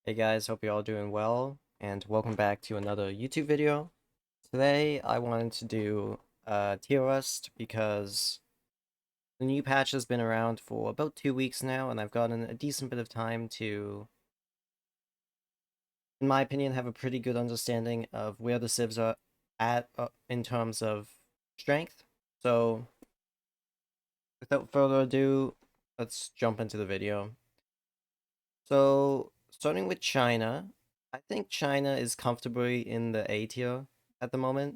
Hey guys, hope you're all doing well, and welcome back to another YouTube video. Today I wanted to do a tier list because the new patch has been around for about 2 weeks now, and I've gotten a decent bit of time to, in my opinion, have a pretty good understanding of where the civs are at in terms of strength. So, without further ado, let's jump into the video. So, starting with China, I think China is comfortably in the A tier at the moment.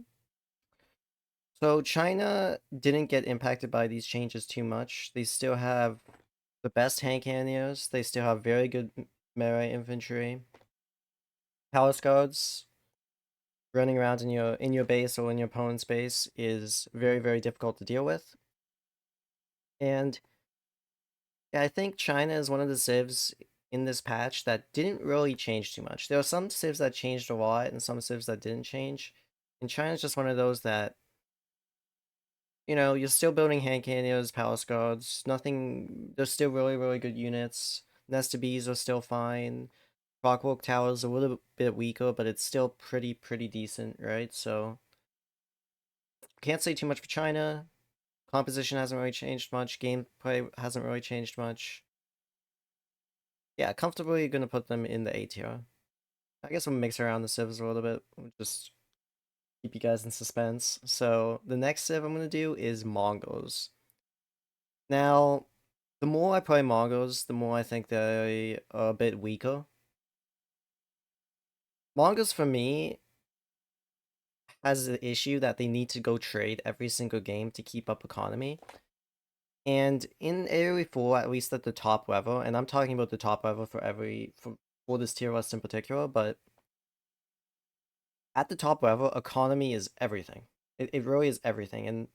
So, China didn't get impacted by these changes too much. They still have the best hand cannons, they still have very good melee infantry. Palace guards running around in your base or in your opponent's base is very, very difficult to deal with. And yeah, I think China is one of the civs in this patch that didn't really change too much. There are some civs that changed a lot and some civs that didn't change. And China's just one of those that, you're still building hand cannons, palace guards, nothing, they're still really, really good units. Nesta bees are still fine. Clockwork Tower's a little bit weaker, but it's still pretty decent, right? So, can't say too much for China. Composition hasn't really changed much. Gameplay hasn't really changed much. Yeah, comfortably gonna put them in the A tier. I guess we'll mix around the civs a little bit. We'll just keep you guys in suspense. So the next civ I'm gonna do is Mongols. Now, the more I play Mongols, the more I think they are a bit weaker. Mongols for me has the issue that they need to go trade every single game to keep up economy. And in AoE4, at least at the top level, and I'm talking about the top level for this tier list in particular, but at the top level, economy is everything. It really is everything. And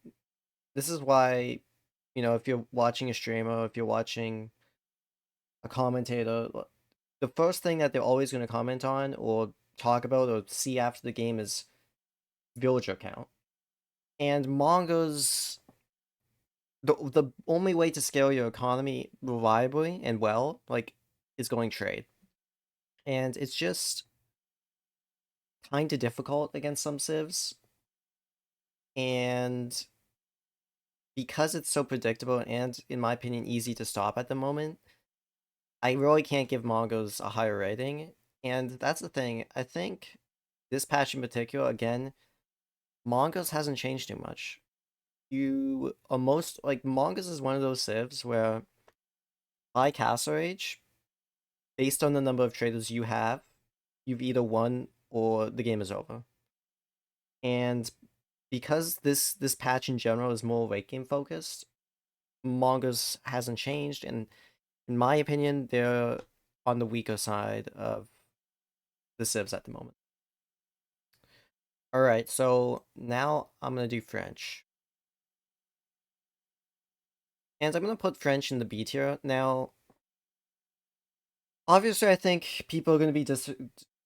this is why, if you're watching a streamer, if you're watching a commentator, the first thing that they're always going to comment on or talk about or see after the game is villager count. And Mongo's the only way to scale your economy reliably and well, like, is going trade. And it's just kind of difficult against some civs. And because it's so predictable and, in my opinion, easy to stop at the moment, I really can't give Mongols a higher rating. And that's the thing. I think this patch in particular, again, Mongols hasn't changed too much. You are most like Mongols is one of those civs where high castle age, based on the number of traders you have, you've either won or the game is over. And because this patch in general is more late game focused, Mongols hasn't changed, and in my opinion, they're on the weaker side of the civs at the moment. All right, so now I'm gonna do French, and I'm gonna put French in the B tier. Now, obviously, I think people are gonna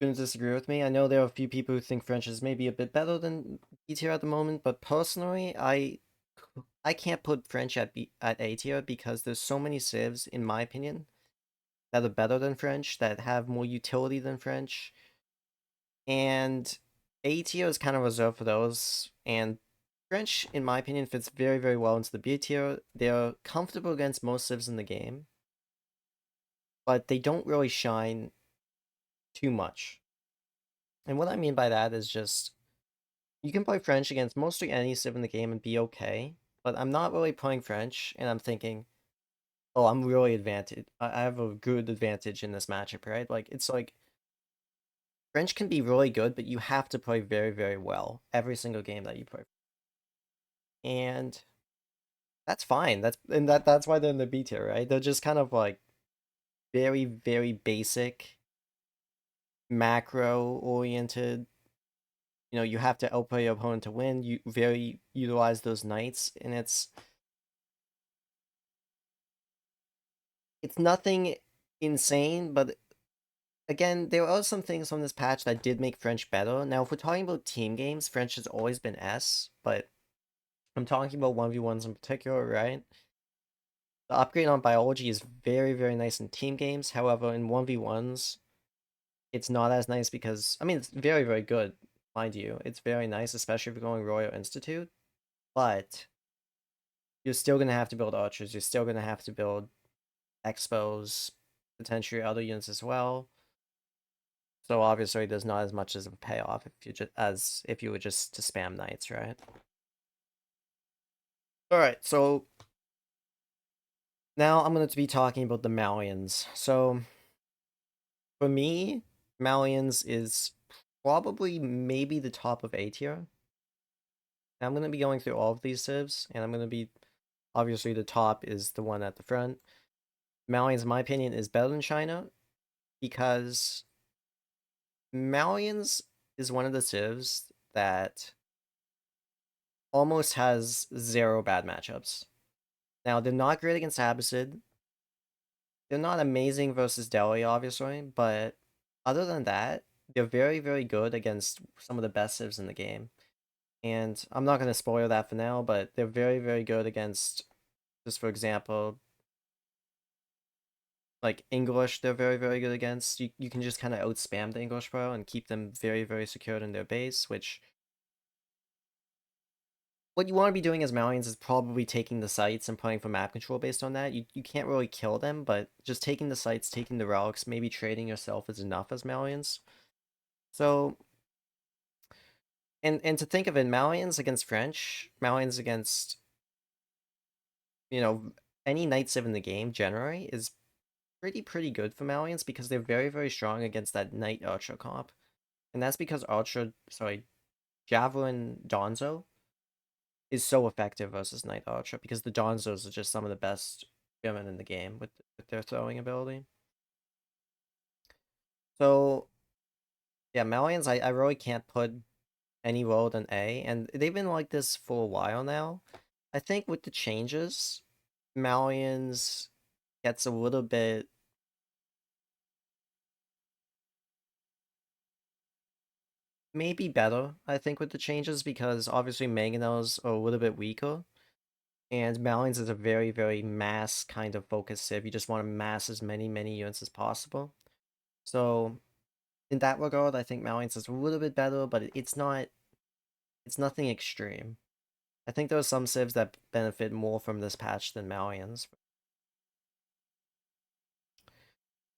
disagree with me. I know there are a few people who think French is maybe a bit better than B tier at the moment, but personally, I can't put French at A tier because there's so many civs, in my opinion, that are better than French, that have more utility than French, and A tier is kind of reserved for those. And French, in my opinion, fits very well into the B tier. They're comfortable against most civs in the game, but they don't really shine too much. And what I mean by that is just you can play French against mostly any civ in the game and be okay, but I'm not really playing French and I'm thinking, oh, I'm really advantaged. I have a good advantage in this matchup, right? Like, it's like French can be really good, but you have to play very well every single game that you play. And that's fine. That's why they're in the B tier, right? They're just kind of like very basic, macro oriented. You have to outplay your opponent to win. You very utilize those knights, and it's nothing insane, but again, there are some things on this patch that did make French better. Now, if we're talking about team games, French has always been S, but I'm talking about 1v1s in particular, right? The upgrade on biology is very nice in team games. However, in 1v1s, it's not as nice because I mean it's very, very good, mind you. It's very nice, especially if you're going Royal Institute, but you're still gonna have to build archers, you're still gonna have to build expos, potentially other units as well. So obviously there's not as much as a payoff if you just as if you were just to spam knights, right? Alright, so now I'm going to be talking about the Malians. So for me, Malians is probably maybe the top of A tier. I'm going to be going through all of these civs, and I'm going to be obviously the top is the one at the front. Malians, in my opinion, is better than China because Malians is one of the civs that almost has zero bad matchups. Now, they're not great against Abbasid. They're not amazing versus Deli, obviously, but other than that, they're very, very good against some of the best civs in the game. And I'm not going to spoil that for now, but they're very, very good against, just for example, like English, they're very, very good against. You can just kind of outspam the English pro and keep them very, very secured in their base, which what you want to be doing as Malians is probably taking the sites and playing for map control based on that. You can't really kill them, but just taking the sites, taking the relics, maybe trading yourself is enough as Malians. So, and to think of it, Malians against French, Malians against, you know, any Knight Civ in the game generally is pretty good for Malians because they're very, very strong against that Knight Archer comp. And that's because Javelin Donzo is so effective versus Knight Archer because the Donzos are just some of the best women in the game with their throwing ability. So yeah, Malians I really can't put any lower than A, and they've been like this for a while now. I think with the changes, Malians gets a little bit maybe better, I think, with the changes because obviously Mangonels are a little bit weaker. And Malians is a very, very mass kind of focus civ. You just want to mass as many units as possible. So in that regard, I think Malians is a little bit better, but it's nothing extreme. I think there are some civs that benefit more from this patch than Malians.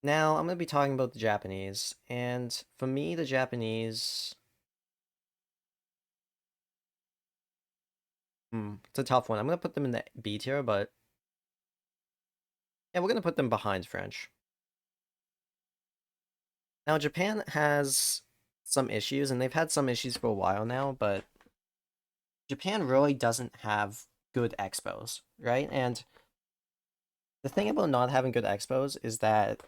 Now, I'm going to be talking about the Japanese, and for me, the Japanese... it's a tough one. I'm going to put them in the B tier, but... yeah, we're going to put them behind French. Now, Japan has some issues, and they've had some issues for a while now, but Japan really doesn't have good expos, right? And the thing about not having good expos is that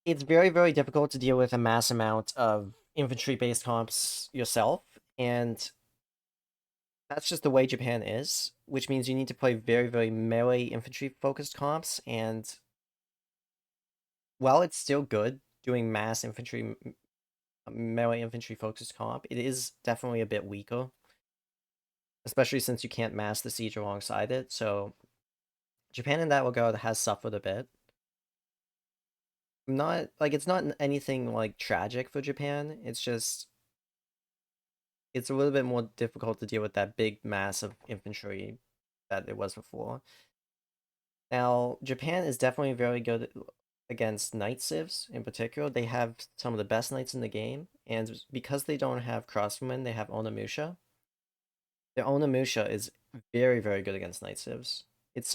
it's very, very difficult to deal with a mass amount of infantry-based comps yourself, and that's just the way Japan is, which means you need to play very, very melee infantry-focused comps, and while it's still good doing mass infantry, melee infantry-focused comp, it is definitely a bit weaker, especially since you can't mass the siege alongside it, so Japan in that regard has suffered a bit. Not like it's not anything like tragic for Japan. It's just it's a little bit more difficult to deal with that big mass of infantry that it was before. Now, Japan is definitely very good against knight civs in particular. They have some of the best knights in the game, and because they don't have crossbowmen, they have Onimusha. Their Onimusha is very, very good against knight civs. It's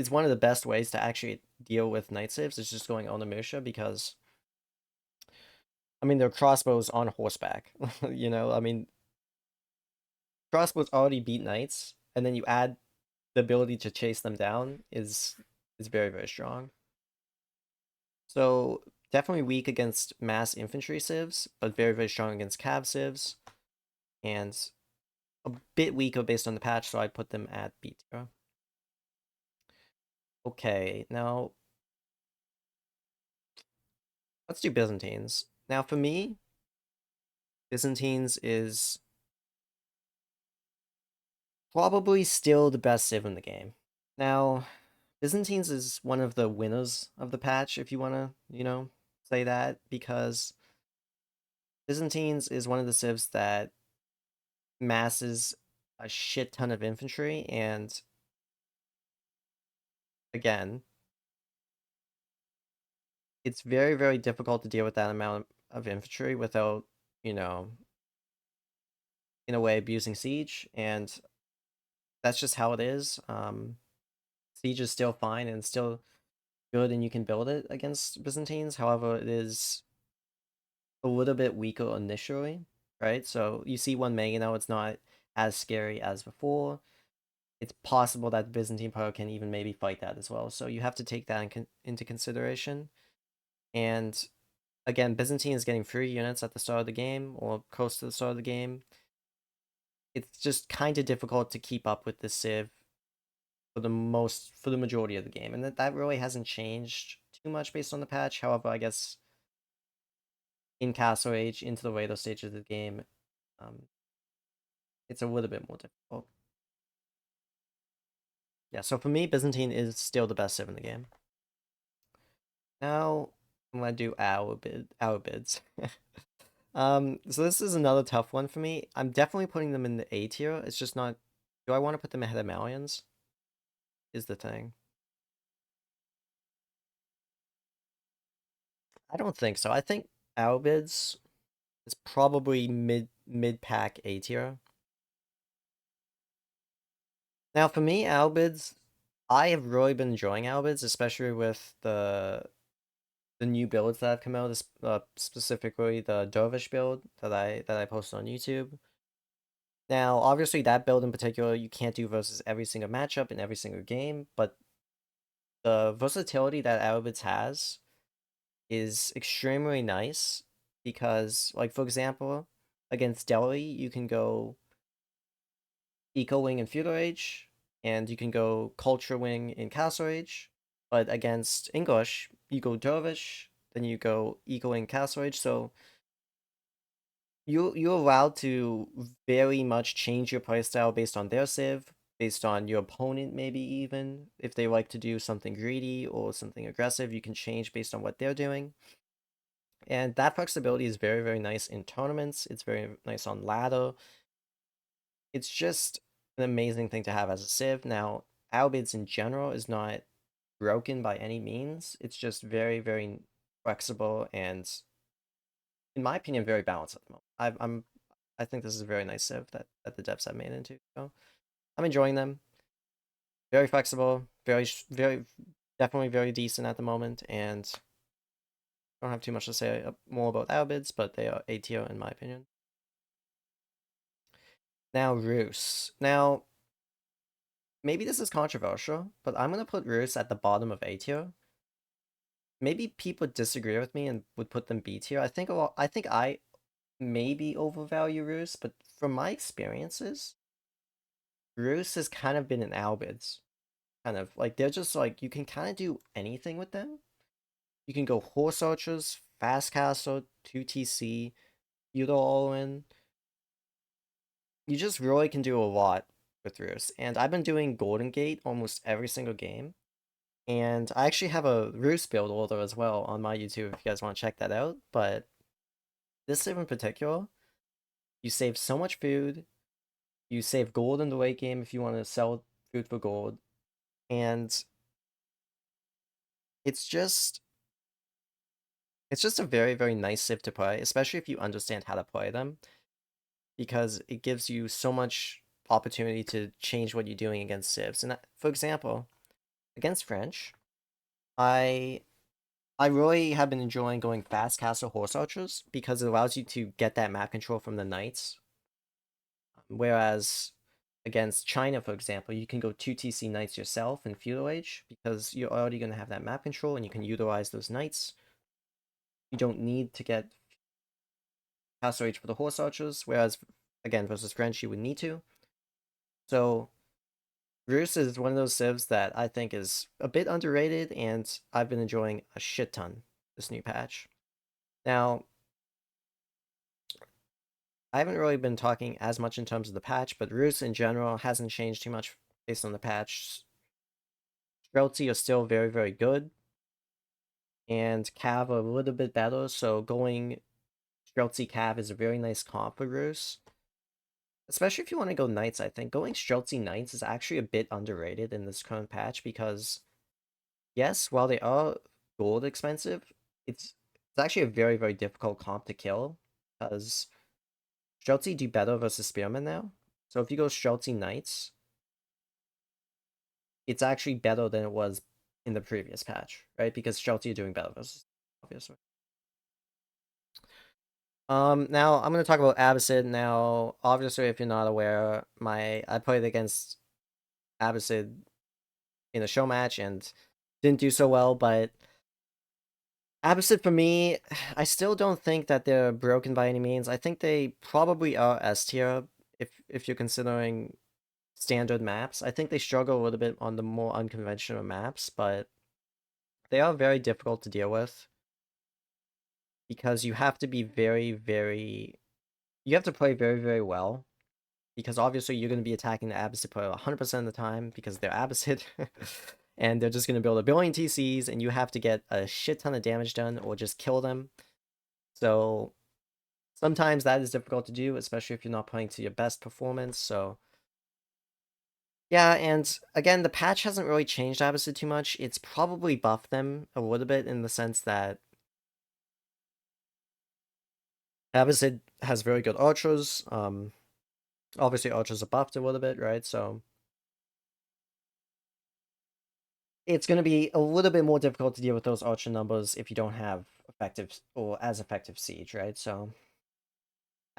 one of the best ways to actually deal with knight civs is just going Onimusha because I mean, they're crossbows on horseback. You know, I mean, crossbows already beat knights, and then you add the ability to chase them down is very, very strong. So definitely weak against mass infantry civs, but very, very strong against cav civs, and a bit weaker based on the patch, so I'd put them at B tier. Okay, now let's do Byzantines. Now for me, Byzantines is probably still the best civ in the game. Now, Byzantines is one of the winners of the patch, if you want to, say that, because Byzantines is one of the civs that masses a shit ton of infantry, and again, it's very, very difficult to deal with that amount of infantry without, you know, in a way, abusing siege, and that's just how it is. Siege is still fine and still good, and you can build it against Byzantines. However, it is a little bit weaker initially, right? So you see one mega now, it's not as scary as before. It's possible that Byzantine player can even maybe fight that as well. So you have to take that into consideration. And again, Byzantine is getting free units at the start of the game or close to the start of the game. It's just kind of difficult to keep up with the Civ for the majority of the game, and that really hasn't changed too much based on the patch. However, I guess in Castle Age into the later stages of the game, um, it's a little bit more difficult. Yeah, so for me, Byzantine is still the best Civ in the game. Now I'm gonna do our bids. So this is another tough one for me. I'm definitely putting them in the A tier. It's just not. Do I want to put them ahead of Malians? Is the thing. I don't think so. I think Albedos is probably mid pack A tier. Now for me, Albedos, I have really been enjoying Albedos, especially with the new builds that have come out, specifically the Dervish build that I posted on YouTube. Now, obviously, that build in particular you can't do versus every single matchup in every single game, but the versatility that Albedos has is extremely nice because, like, for example, against Deli, you can go Eco Wing in Feudal Age, and you can go Culture Wing in Castle Age, but against English, you go Dervish, then you go Eco Wing Castle Age, so you're allowed to very much change your playstyle based on their civ, based on your opponent maybe even. If they like to do something greedy or something aggressive, you can change based on what they're doing. And that flexibility is very, very nice in tournaments. It's very nice on ladder. It's just an amazing thing to have as a civ. Now, Albids in general is not broken by any means. It's just very, very flexible and, in my opinion, very balanced at the moment. I think this is a very nice civ that the devs have made into. So I'm enjoying them. Very flexible, very definitely very decent at the moment, and I don't have too much to say more about Albids, but they are A tier in my opinion. Now Roose. Now maybe this is controversial, but I'm gonna put Roos at the bottom of A tier. Maybe people disagree with me and would put them B tier. I think I maybe overvalue Roos, but from my experiences, Roos has kind of been an Albids. Kind of like they're just like you can kind of do anything with them. You can go Horse Archers, Fast Castle, 2TC, Yudo all in. You just really can do a lot with Roos. And I've been doing Golden Gate almost every single game. And I actually have a Roos build order as well on my YouTube if you guys want to check that out. But this civ in particular, you save so much food. You save gold in the late game if you want to sell food for gold. And it's just it's just a very, very nice civ to play, especially if you understand how to play them, because it gives you so much opportunity to change what you're doing against civs. And for example, against French, I I really have been enjoying going fast castle horse archers because it allows you to get that map control from the knights. Whereas against China, for example, you can go 2TC knights yourself in feudal age because you're already going to have that map control and you can utilize those knights. You don't need to get castle age for the horse archers, whereas again versus French you would need to. So Roos is one of those civs that I think is a bit underrated, and I've been enjoying a shit ton this new patch. Now, I haven't really been talking as much in terms of the patch, but Roos in general hasn't changed too much based on the patch Streltsy are still very, very good, and Cav are a little bit better, so going Streltsy Cav is a very nice comp for Roose. Especially if you want to go Knights, I think. Going Streltsy Knights is actually a bit underrated in this current patch because, yes, while they are gold expensive, it's actually a very, very difficult comp to kill because Streltsy do better versus Spearman now. So if you go Streltsy Knights, it's actually better than it was in the previous patch, right? Because Streltsy are doing better versus, obviously. Now I'm gonna talk about Abbasid. Now, obviously, if you're not aware, I played against Abbasid in a show match and didn't do so well, but Abbasid for me, I still don't think that they're broken by any means. I think they probably are S tier if you're considering standard maps. I think they struggle a little bit on the more unconventional maps, but they are very difficult to deal with because you have to be very, very you have to play very, very well because obviously you're going to be attacking the Abbasid player 100% of the time because they're Abbasid and they're just going to build a billion TCs and you have to get a shit ton of damage done or just kill them. So sometimes that is difficult to do, especially if you're not playing to your best performance. So yeah, and again, the patch hasn't really changed Abbasid too much. It's probably buffed them a little bit in the sense that Abbasid has very good archers. Obviously archers are buffed a little bit, right? So it's going to be a little bit more difficult to deal with those archer numbers if you don't have effective or as effective siege, right? So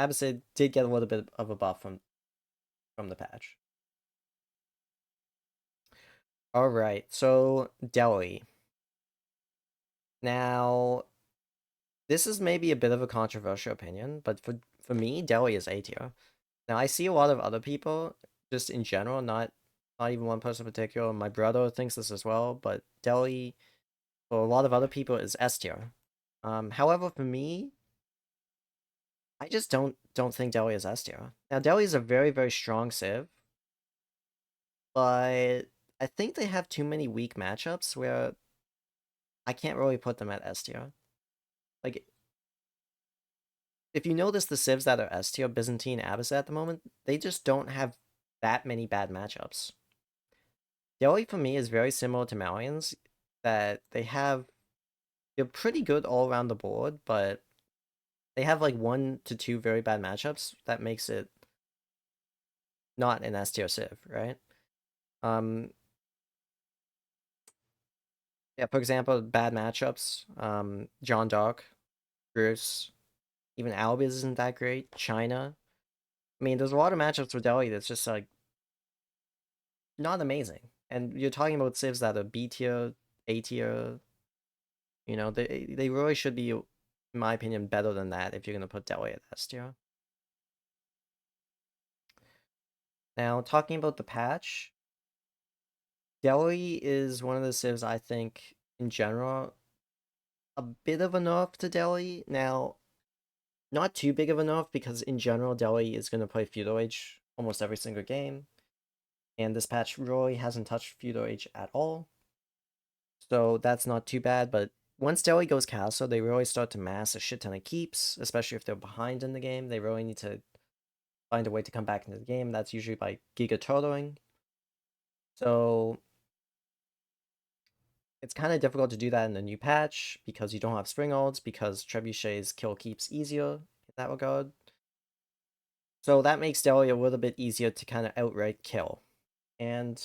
Abbasid did get a little bit of a buff from the patch. All right, so Deli. Now, this is maybe a bit of a controversial opinion, but for me, Deli is A tier. Now, I see a lot of other people, just in general, not even one person in particular. My brother thinks this as well, but Deli, for a lot of other people, is S tier. However, for me, I just don't think Deli is S tier. Now, Deli is a very, very strong civ, but I think they have too many weak matchups where I can't really put them at S tier. Like, if you notice the civs that are S tier, Byzantine, Abyss at the moment, they just don't have that many bad matchups. Delhi for me is very similar to Malians, that they're pretty good all around the board, but they have like 1 to 2 very bad matchups that makes it not an S tier civ, right? Um, yeah, for example, bad matchups, JeanDome, Roose, even Albedos isn't that great. China. I mean, there's a lot of matchups with Delhi that's just like not amazing. And you're talking about civs that are B tier, A tier. You know, they really should be, in my opinion, better than that if you're gonna put Deli at S tier. Now, talking about the patch, Deli is one of the civs I think, in general, a bit of a nerf to Deli. Now, not too big of a nerf because in general, Deli is gonna play Feudal Age almost every single game. And this patch really hasn't touched Feudal Age at all. So that's not too bad, but once Deli goes castle, they really start to mass a shit ton of keeps, especially if they're behind in the game. They really need to find a way to come back into the game. That's usually by Giga Turtling. So it's kind of difficult to do that in the new patch because you don't have spring ults, because trebuchets kill keeps easier in that regard. So that makes Deli a little bit easier to kind of outright kill. And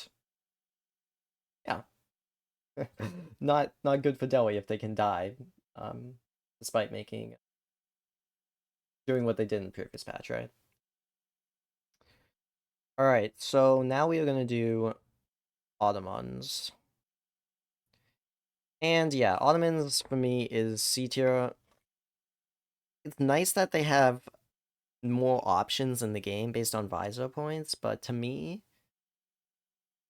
yeah, not good for Deli if they can die, despite doing what they did in the previous patch, right? All right, so now we are gonna do Ottomans. And yeah, Ottomans for me is C tier. It's nice that they have more options in the game based on visor points, but to me,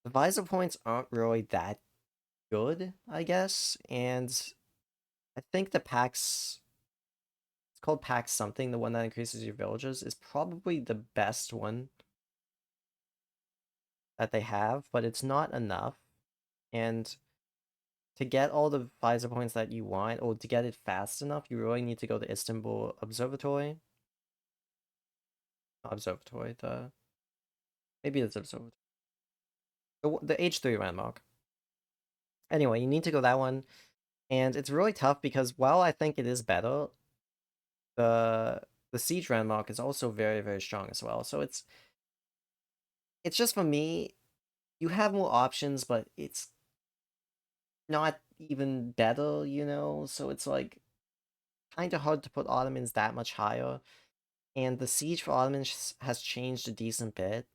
the visor points aren't really that good, I guess. And I think the packs, it's called pack something, the one that increases your villages, is probably the best one that they have, but it's not enough. And to get all the visor points that you want, or to get it fast enough, you really need to go to Istanbul Observatory. Not Observatory, maybe it's Observatory. The H3 landmark. Anyway, you need to go that one. And it's really tough because while I think it is better, the the siege landmark is also very, very strong as well. So it's just for me, you have more options, but it's not even better, you know? So it's like kind of hard to put Ottomans that much higher. And the siege for Ottomans has changed a decent bit.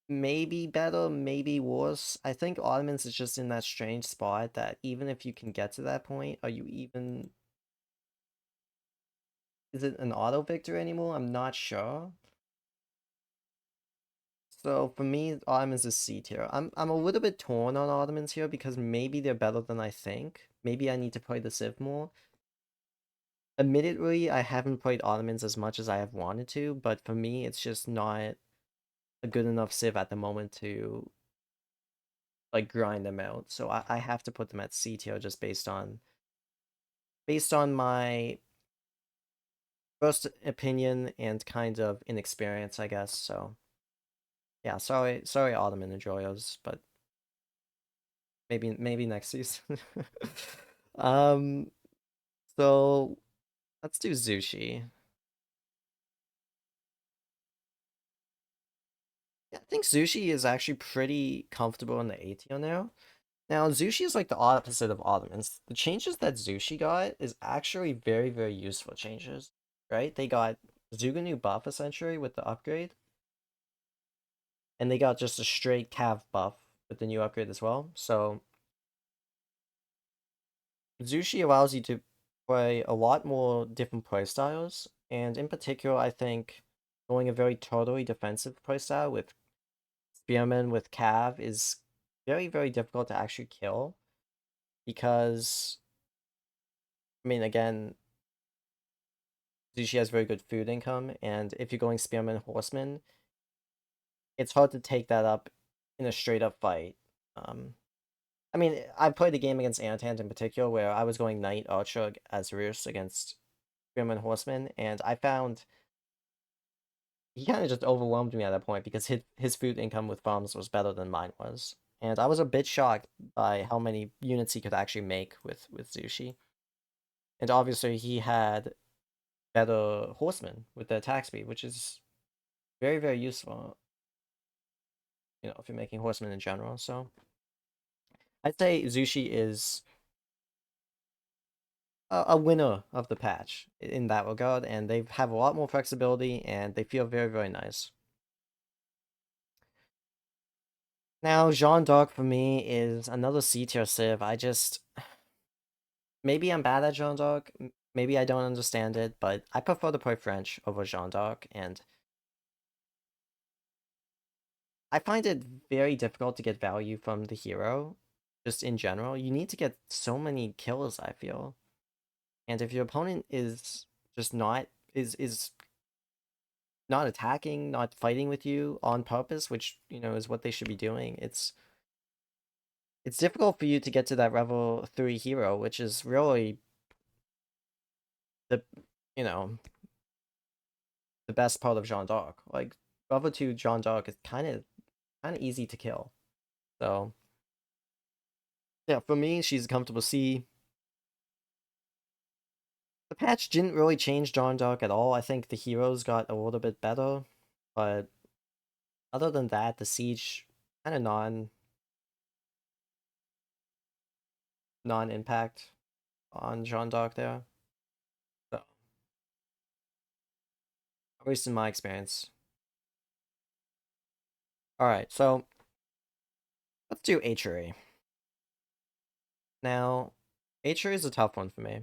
Maybe better, maybe worse. I think Ottomans is just in that strange spot that even if you can get to that point, are you even... Is it an auto victory anymore? I'm not sure. So for me, Ottomans is C tier. I'm a little bit torn on Ottomans here because maybe they're better than I think. Maybe I need to play the Civ more. Admittedly, I haven't played Ottomans as much as I have wanted to, but for me, it's just not a good enough Civ at the moment to like grind them out. So I have to put them at C tier just based on my first opinion and kind of inexperience, I guess. So yeah, sorry Ottoman enjoyers, but maybe next season. um, so let's do Zushi. Yeah, I think Zushi is actually pretty comfortable in the A tier now. Now, Zushi is like the opposite of Ottomans. The changes that Zushi got is actually very, very useful changes, right? They got Zuganu buff essentially with the upgrade, and they got just a straight Cav buff with the new upgrade as well. So Zushi allows you to play a lot more different playstyles, and in particular, I think going a very totally defensive playstyle with Spearman with Cav is very, very difficult to actually kill because, I mean, again, Zushi has very good food income, and if you're going Spearman Horseman, it's hard to take that up in a straight up fight. Um, I mean, I played the game against Antant in particular where I was going Knight Archer as Roose against Spearman Horseman, and I found he kind of just overwhelmed me at that point because his food income with farms was better than mine was. And I was a bit shocked by how many units he could actually make with Zushi. And obviously he had better horsemen with the attack speed, which is very, very useful, you know, if you're making horsemen in general. So I'd say Zushi is a winner of the patch in that regard, and they have a lot more flexibility and they feel very, very nice. Now, JeanDome for me is another C tier civ. Maybe I'm bad at JeanDome, maybe I don't understand it, but I prefer to play French over JeanDome, and I find it very difficult to get value from the hero, just in general. You need to get so many kills, I feel. And if your opponent is just is not attacking, not fighting with you on purpose, which, you know, is what they should be doing, it's difficult for you to get to that level 3 hero, which is really the, you know, the best part of JeanDome. Like, level 2 JeanDome is kind of easy to kill. So, yeah, for me, she's a comfortable C. The patch didn't really change JeanDome at all. I think the heroes got a little bit better, but other than that, the siege kind of non-impact on JeanDome there. So, at least in my experience. Alright, so let's do Hatchery. Now, Hatchery is a tough one for me.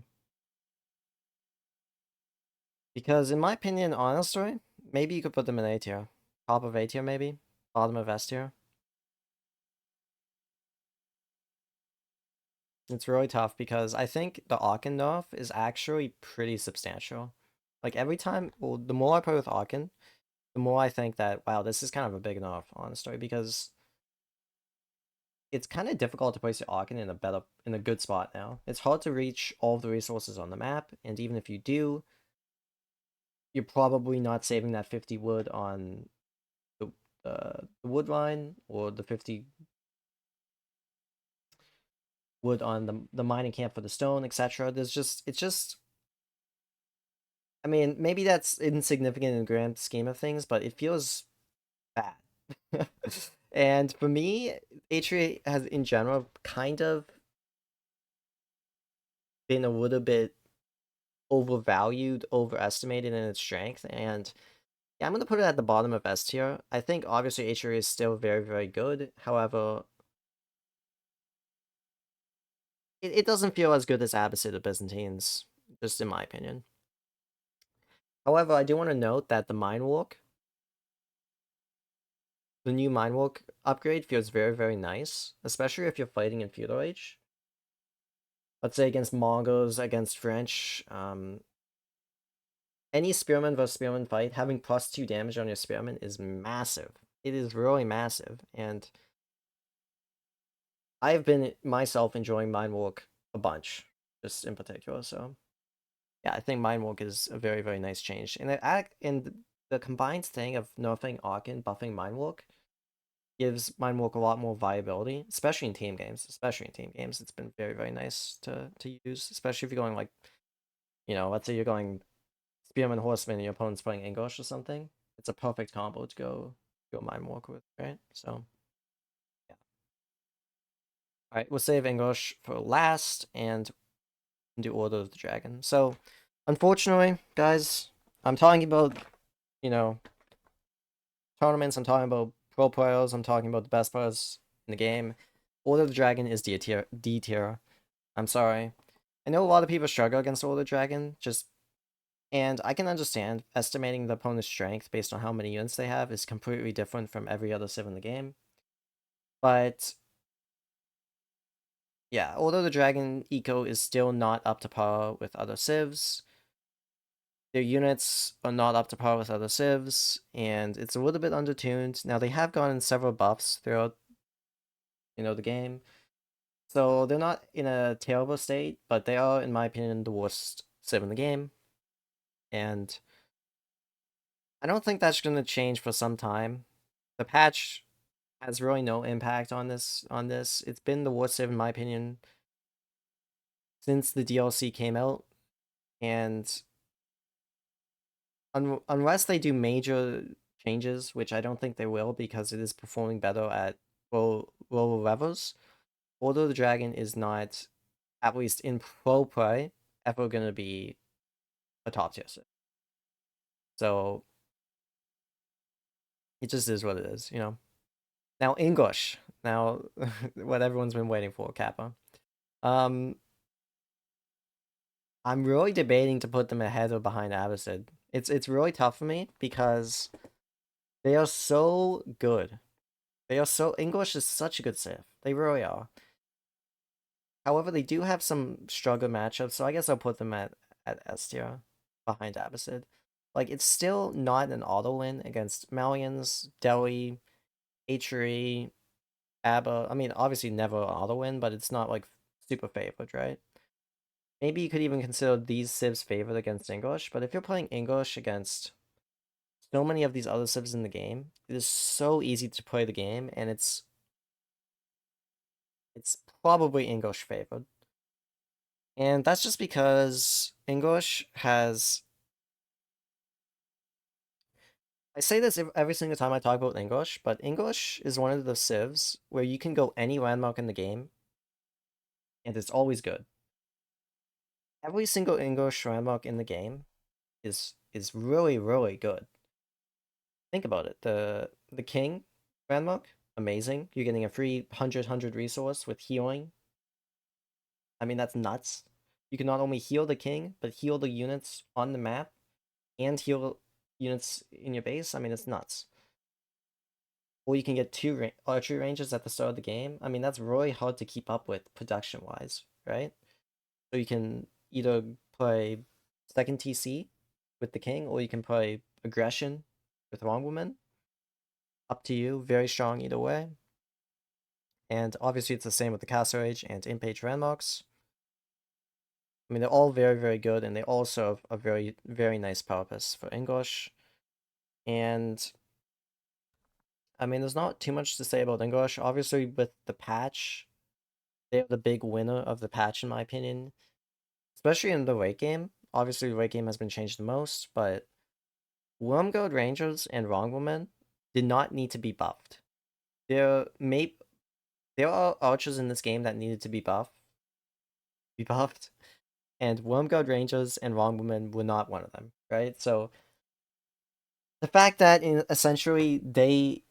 Because in my opinion, honestly, maybe you could put them in A tier. Top of A tier, maybe? Bottom of S tier. It's really tough because I think the Aachen nerf is actually pretty substantial. Like every time, well, the more I play with Aachen, the more I think that, wow, this is kind of a big nerf, honestly, because it's kind of difficult to place your Aachen in a good spot now. It's hard to reach all of the resources on the map, and even if you do, you're probably not saving that 50 wood on the the wood line or the 50 wood on the mining camp for the stone, etc. It's just I mean, maybe that's insignificant in the grand scheme of things, but it feels bad. And for me, Atria has in general kind of been a little bit overvalued, overestimated in its strength, and yeah, I'm gonna put it at the bottom of S tier. I think obviously Atria is still very, very good. However, it doesn't feel as good as Abbasid or Byzantines, just in my opinion. However, I do want to note that the new Mine Walk upgrade feels very, very nice, especially if you're fighting in Feudal Age. Let's say against Mongols, against French, any Spearman versus Spearman fight, having +2 damage on your Spearman is massive. It is really massive, and I've been myself enjoying Mine Walk a bunch, just in particular, so yeah, I think Mine Walk is a very, very nice change. And the combined thing of nerfing Aachen, buffing Mine Walk, gives Mind Walk a lot more viability, especially in team games. Especially in team games, it's been very, very nice to use, especially if you're going like, let's say you're going Spearman Horseman and your opponent's playing English or something. It's a perfect combo to go Mind Walk with, right? So yeah. All right, we'll save English for last and do Order of the Dragon. So unfortunately, guys, I'm talking about you know tournaments. I'm talking about pro players. I'm talking about the best players in the game. Order of the Dragon is D tier. I'm sorry. I know a lot of people struggle against Order Dragon, and I can understand estimating the opponent's strength based on how many units they have is completely different from every other civ in the game. But yeah, although the Dragon eco is still not up to par with other civs, their units are not up to par with other civs, and it's a little bit undertuned. Now they have gotten several buffs throughout the game. So they're not in a terrible state, but they are, in my opinion, the worst civ in the game. And I don't think that's going to change for some time. The patch has really no impact on this. It's been the worst civ, in my opinion, since the DLC came out. And unless they do major changes, which I don't think they will because it is performing better at lower levels, Order of the Dragon is not, at least in pro play, ever going to be a top tier civ. So it just is what it is. Now English. Now what everyone's been waiting for, Kappa. Um I'm really debating to put them ahead or behind Abbasid. It's really tough for me because they are so good. English is such a good civ. They really are. However, they do have some struggle matchups, so I guess I'll put them at S tier behind Abbasid. Like it's still not an auto win against Malians, Deli, Atri, Abba. I mean, obviously never an auto win, but it's not like super favored, right? Maybe you could even consider these civs favored against English, but if you're playing English against so many of these other civs in the game, it is so easy to play the game, and it's probably English favored. And that's just because English has. I say this every single time I talk about English, but English is one of the civs where you can go any landmark in the game, and it's always good. Every single English landmark in the game is really, really good. Think about it. The king landmark, amazing. You're getting a free 100 resource with healing. I mean, that's nuts. You can not only heal the king, but heal the units on the map and heal units in your base. I mean, it's nuts. Or you can get two archery ranges at the start of the game. I mean, that's really hard to keep up with production wise, right? So you can either play second TC with the king, or you can play aggression with Wrongwoman. Up to you. Very strong either way. And obviously it's the same with the Castle Age and in-page landmarks. I mean, they're all very, very good, and they all serve a very, very nice purpose for English. And I mean, there's not too much to say about English. Obviously, with the patch, they're the big winner of the patch, in my opinion. Especially in the late game. Obviously, the late game has been changed the most, but Wormgold Rangers and Wrongwoman did not need to be buffed. There may there are archers in this game that needed to be buffed, and Wormgold Rangers and Wrongwoman were not one of them, right? So the fact that essentially they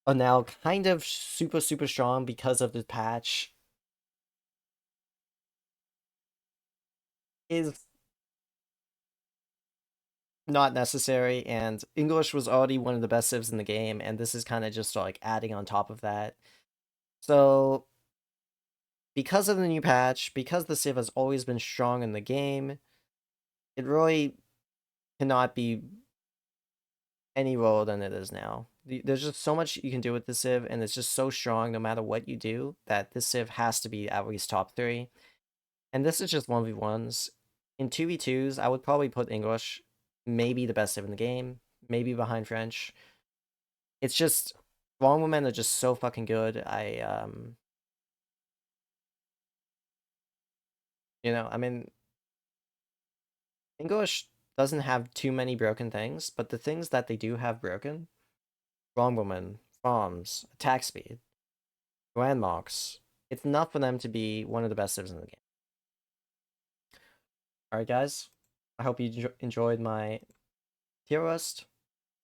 are now kind of super, super strong because of the patch is not necessary, and English was already one of the best civs in the game, and this is kind of just like adding on top of that. So, because of the new patch, because the civ has always been strong in the game, it really cannot be any lower than it is now. There's just so much you can do with the civ, and it's just so strong no matter what you do, that this civ has to be at least top 3. And this is just 1v1s. In 2v2s, I would probably put English, maybe the best civ in the game, maybe behind French. It's just, Wrong Women are just so fucking good. I mean, English doesn't have too many broken things, but the things that they do have broken, Wrong Woman, farms, attack speed, landmarks, it's enough for them to be one of the best civs in the game. Alright, guys. I hope you enjoyed my tier list,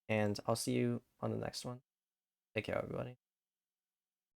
and I'll see you on the next one. Take care, everybody.